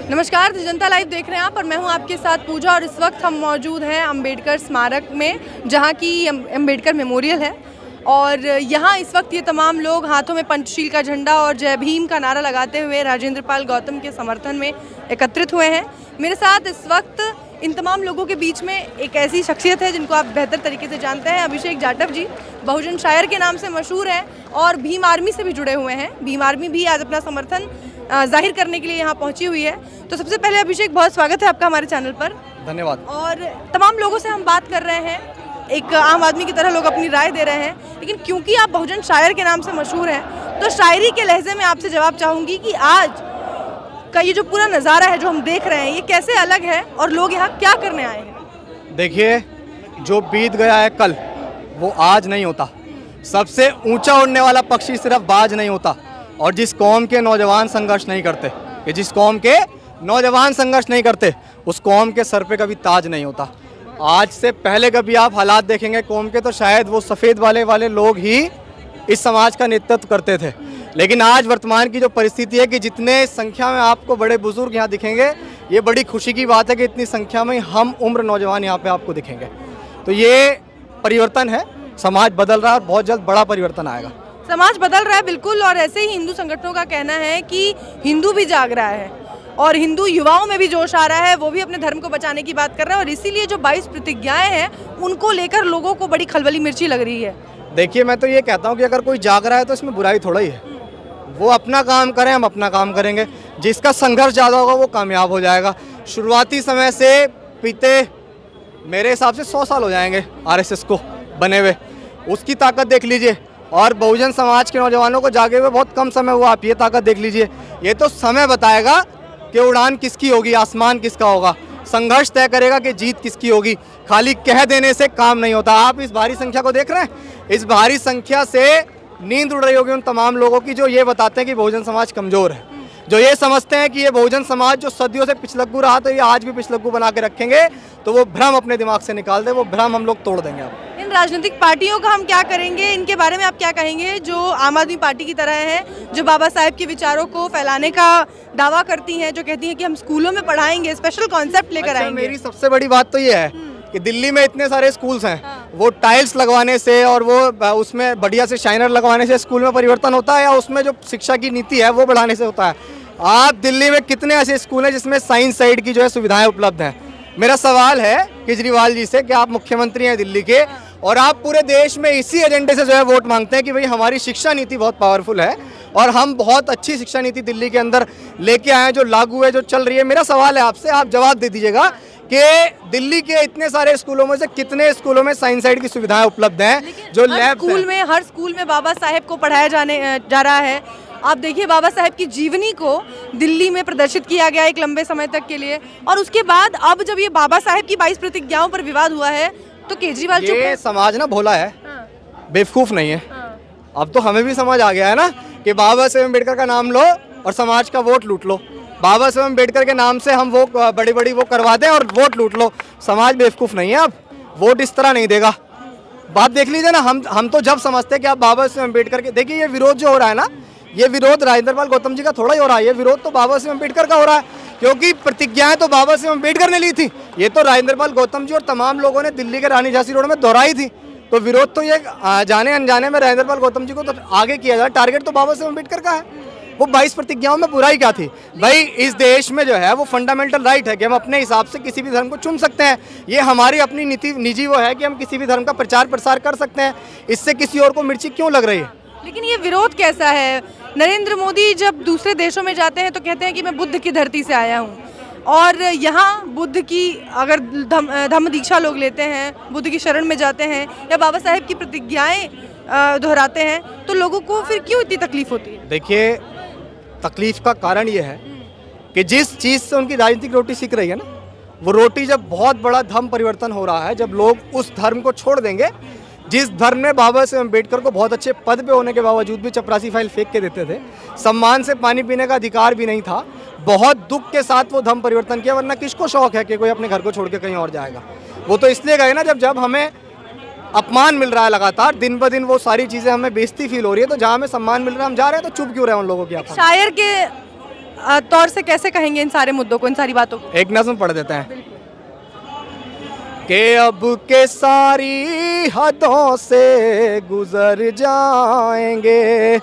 नमस्कार, जनता लाइव देख रहे हैं आप और मैं हूं आपके साथ पूजा। और इस वक्त हम मौजूद हैं अंबेडकर स्मारक में, जहां की अंबेडकर मेमोरियल है। और यहां इस वक्त ये तमाम लोग हाथों में पंचशील का झंडा और जय भीम का नारा लगाते हुए राजेंद्र पाल गौतम के समर्थन में एकत्रित हुए हैं। मेरे साथ इस वक्त इन तमाम लोगों के बीच में एक ऐसी शख्सियत है जिनको आप बेहतर तरीके से जानते हैं। अभिषेक जाटव जी बहुजन शायर के नाम से मशहूर हैं और भीम आर्मी से भी जुड़े हुए हैं। भीम आर्मी भी आज अपना समर्थन जाहिर करने के लिए यहाँ पहुँची हुई है। तो सबसे पहले अभिषेक, बहुत स्वागत है आपका हमारे चैनल पर। धन्यवाद। और तमाम लोगों से हम बात कर रहे हैं, एक आम आदमी की तरह लोग अपनी राय दे रहे हैं, लेकिन क्योंकि आप बहुजन शायर के नाम से मशहूर हैं तो शायरी के लहजे में आपसे जवाब चाहूँगी कि आज का ये जो पूरा नज़ारा है जो हम देख रहे हैं, ये कैसे अलग है और लोग यहाँ क्या करने आए हैं? देखिए, जो बीत गया है कल वो आज नहीं होता। सबसे ऊंचा उड़ने वाला पक्षी सिर्फ बाज नहीं होता। और जिस कौम के नौजवान संघर्ष नहीं करते, कि जिस कौम के नौजवान संघर्ष नहीं करते, उस कौम के सर पे कभी ताज नहीं होता। आज से पहले कभी आप हालात देखेंगे कौम के, तो शायद वो सफ़ेद वाले लोग ही इस समाज का नेतृत्व करते थे। लेकिन आज वर्तमान की जो परिस्थिति है कि जितने संख्या में आपको बड़े बुजुर्ग यहाँ दिखेंगे, ये बड़ी खुशी की बात है कि इतनी संख्या में हम उम्र नौजवान यहाँ पे आपको दिखेंगे। तो ये परिवर्तन है, समाज बदल रहा है और बहुत जल्द बड़ा परिवर्तन आएगा। समाज बदल रहा है, बिल्कुल। और ऐसे ही हिंदू संगठनों का कहना है कि हिंदू भी जाग रहा है और हिंदू युवाओं में भी जोश आ रहा है, वो भी अपने धर्म को बचाने की बात कर रहे हैं। और इसीलिए जो 22 प्रतिज्ञाएं हैं उनको लेकर लोगों को बड़ी खलबली मिर्ची लग रही है। देखिए, मैं तो ये कहता हूँ कि अगर कोई जाग रहा है तो इसमें बुराई थोड़ा ही है। वो अपना काम करें, हम अपना काम करेंगे। जिसका संघर्ष ज़्यादा होगा वो कामयाब हो जाएगा। शुरुआती समय से पीते मेरे हिसाब से 100 साल हो जाएंगे आरएसएस को बने हुए, उसकी ताकत देख लीजिए। और बहुजन समाज के नौजवानों को जागे हुए बहुत कम समय हुआ, आप ये ताकत देख लीजिए। ये तो समय बताएगा कि उड़ान किसकी होगी, आसमान किसका होगा। संघर्ष तय करेगा कि जीत किसकी होगी। खाली कह देने से काम नहीं होता। आप इस भारी संख्या को देख रहे हैं, इस भारी संख्या से नींद उड़ रही होगी उन तमाम लोगों की जो ये बताते हैं कि बहुजन समाज कमज़ोर है, जो ये समझते हैं कि ये बहुजन समाज जो सदियों से पिछलग्गू रहा तो ये आज भी पिछलग्गू बना के रखेंगे। तो वो भ्रम अपने दिमाग से निकाल दे, वो भ्रम हम लोग तोड़ देंगे। अब इन राजनीतिक पार्टियों का हम क्या करेंगे, इनके बारे में आप क्या कहेंगे, जो आम आदमी पार्टी की तरह है, जो बाबा साहेब के विचारों को फैलाने का दावा करती हैं, जो कहती हैं कि हम स्कूलों में पढ़ाएंगे, स्पेशल कॉन्सेप्ट लेकर आएंगे? मेरी सबसे बड़ी बात तो ये है कि दिल्ली में इतने सारे स्कूल्स हैं, वो टाइल्स लगवाने से और वो उसमें बढ़िया से शाइनर लगवाने से स्कूल में परिवर्तन होता है, या उसमें जो शिक्षा की नीति है वो बढ़ाने से होता है? आप दिल्ली में कितने ऐसे स्कूल हैं जिसमें साइंस साइड की जो है सुविधाएं उपलब्ध हैं? मेरा सवाल है केजरीवाल जी से कि आप मुख्यमंत्री हैं दिल्ली के और आप पूरे देश में इसी एजेंडे से जो है वोट मांगते हैं कि भाई हमारी शिक्षा नीति बहुत पावरफुल है और हम बहुत अच्छी शिक्षा नीति दिल्ली के अंदर लेके आए हैं, जो लागू है, जो चल रही है। मेरा सवाल है आपसे, आप जवाब दे दीजिएगा कि दिल्ली के इतने सारे स्कूलों में से कितने स्कूलों में साइंस साइड की सुविधाएं उपलब्ध हैं, जो लैब हर स्कूल में बाबा साहेब को पढ़ाया जा रहा है। आप देखिए, बाबा साहेब की जीवनी को दिल्ली में प्रदर्शित किया गया एक लंबे समय तक के लिए, और उसके बाद अब जब ये बाबा साहेब की 22 प्रतिज्ञाओं पर विवाद हुआ है तो केजरीवाल चुप है। समाज ना भोला है, बेवकूफ़ नहीं है। अब तो हमें भी समझ आ गया है ना कि बाबा साहेब अम्बेडकर का नाम लो और समाज का वोट लूट लो। बाबा साहेब अम्बेडकर के नाम से हम वो बड़ी वो करवा दें और वोट लूट लो। समाज बेवकूफ़ नहीं है, अब वोट इस तरह नहीं देगा। बात देख लीजिए ना, हम तो जब समझते हैं कि आप बाबा साहेब अम्बेडकर के, देखिए ये विरोध जो हो रहा है ना, ये विरोध राजेंद्र पाल गौतम जी का थोड़ा ही हो रहा है, ये विरोध तो बाबा साहेब अम्बेडकर का हो रहा है, क्योंकि प्रतिज्ञाएं तो बाबा साहेब अम्बेडकर ने ली थी। ये तो राजेंद्र पाल गौतम जी और तमाम लोगों ने दिल्ली के रानी झांसी रोड में दोहराई थी। तो विरोध तो ये जाने अनजाने में राजेंद्र पाल गौतम जी को तो आगे किया जाए, टारगेट तो बाबा साहेब अम्बेडकर का है। वो 22 प्रतिज्ञाओं में बुराई क्या थी भाई? इस देश में जो है वो फंडामेंटल राइट है कि हम अपने हिसाब से किसी भी धर्म को चुन सकते हैं। ये हमारी अपनी निजी वो है कि हम किसी भी धर्म का प्रचार प्रसार कर सकते हैं। इससे किसी और को मिर्ची क्यों लग रही है? लेकिन ये विरोध कैसा है? नरेंद्र मोदी जब दूसरे देशों में जाते हैं तो कहते हैं कि मैं बुद्ध की धरती से आया हूँ, और यहाँ बुद्ध की अगर धम्म दीक्षा लोग लेते हैं, बुद्ध की शरण में जाते हैं या बाबा साहेब की प्रतिज्ञाएं दोहराते हैं, तो लोगों को फिर क्यों इतनी तकलीफ होती है? देखिए, तकलीफ का कारण ये है कि जिस चीज़ से उनकी राजनीतिक रोटी सीख रही है ना, वो रोटी जब बहुत बड़ा धर्म परिवर्तन हो रहा है, जब लोग उस धर्म को छोड़ देंगे, जिस धर्म में बाबा साहेब अम्बेडकर को बहुत अच्छे पद पे होने के बावजूद भी चपरासी फाइल फेंक के देते थे, सम्मान से पानी पीने का अधिकार भी नहीं था, बहुत दुख के साथ वो धर्म परिवर्तन किया। वरना किसको शौक है कि कोई अपने घर को छोड़ के कहीं और जाएगा? वो तो इसलिए गए ना जब हमें अपमान मिल रहा है लगातार, दिन ब दिन वो सारी चीज़ें हमें बेइज्जती फील हो रही है। तो जहाँ हमें सम्मान मिल रहा है हम जा रहे हैं, तो चुप क्यों रहे उन लोगों की? शायर के तौर से कैसे कहेंगे इन सारे मुद्दों को, इन सारी बातों को? एक नज़्म पढ़ देते हैं कि अब के सारी हदों से गुजर जाएंगे,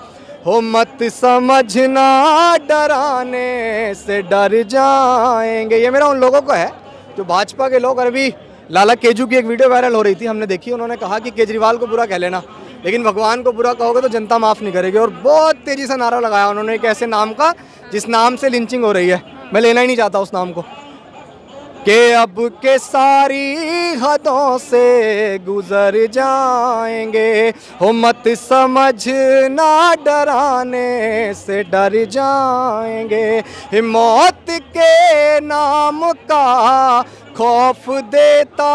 हो मत समझना डराने से डर जाएंगे। ये मेरा उन लोगों को है जो भाजपा के लोग, अभी लाला केजू की एक वीडियो वायरल हो रही थी, हमने देखी, उन्होंने कहा कि केजरीवाल को बुरा कह लेना लेकिन भगवान को बुरा कहोगे तो जनता माफ़ नहीं करेगी। और बहुत तेज़ी से नारा लगाया उन्होंने एक ऐसे नाम का जिस नाम से लिंचिंग हो रही है, मैं लेना ही नहीं चाहता उस नाम को, कि अब के सारी हदों से गुजर जाएंगे, हो मत समझना डराने से डर जाएंगे। मौत के नाम का खौफ देता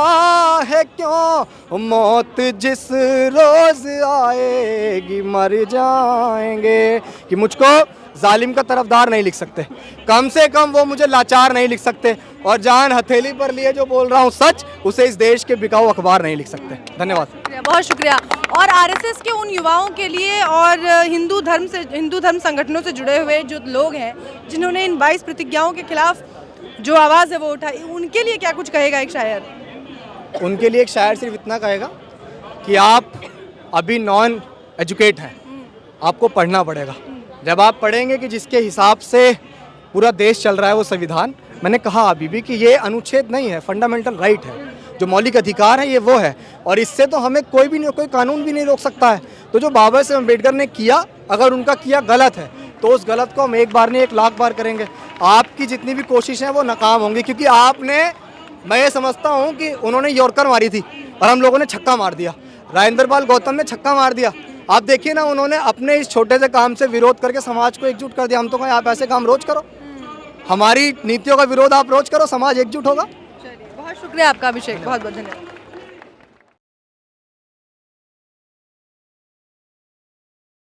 है क्यों, मौत जिस रोज़ आएगी मर जाएंगे। कि मुझको जालिम का तरफदार नहीं लिख सकते, कम से कम वो मुझे लाचार नहीं लिख सकते, और जान हथेली पर लिए जो बोल रहा हूँ सच, उसे इस देश के बिकाऊ अखबार नहीं लिख सकते। धन्यवाद, बहुत शुक्रिया। और आरएसएस के उन युवाओं के लिए और हिंदू धर्म संगठनों से जुड़े हुए जो लोग हैं जिन्होंने इन 22 प्रतिज्ञाओं के खिलाफ जो आवाज़ है वो उठाई, उनके लिए क्या कुछ कहेगा एक शायर? उनके लिए एक शायर सिर्फ इतना कहेगा कि आप अभी नॉन एजुकेट हैं, आपको पढ़ना पड़ेगा। जब आप पढ़ेंगे कि जिसके हिसाब से पूरा देश चल रहा है वो संविधान, मैंने कहा अभी भी कि ये अनुच्छेद नहीं है, फंडामेंटल राइट है, जो मौलिक अधिकार है ये वो है, और इससे तो हमें कोई कानून भी नहीं रोक सकता है। तो जो बाबा साहेब अम्बेडकर ने किया, अगर उनका किया गलत है तो उस गलत को हम एक बार नहीं 1 लाख बार करेंगे। आपकी जितनी भी कोशिशें हैं वो नाकाम होंगी, क्योंकि आपने, मैं ये समझता हूँ कि उन्होंने यॉर्कर मारी थी और हम लोगों ने छक्का मार दिया, राजेंद्र पाल गौतम ने छक्का मार दिया। आप देखिए ना, उन्होंने अपने इस छोटे से काम से विरोध करके समाज को एकजुट कर दिया। हम तो कहें आप ऐसे काम रोज करो, हमारी नीतियों का विरोध आप रोज करो, समाज एकजुट होगा। बहुत शुक्रिया आपका अभिषेक, बहुत बहुत धन्यवाद।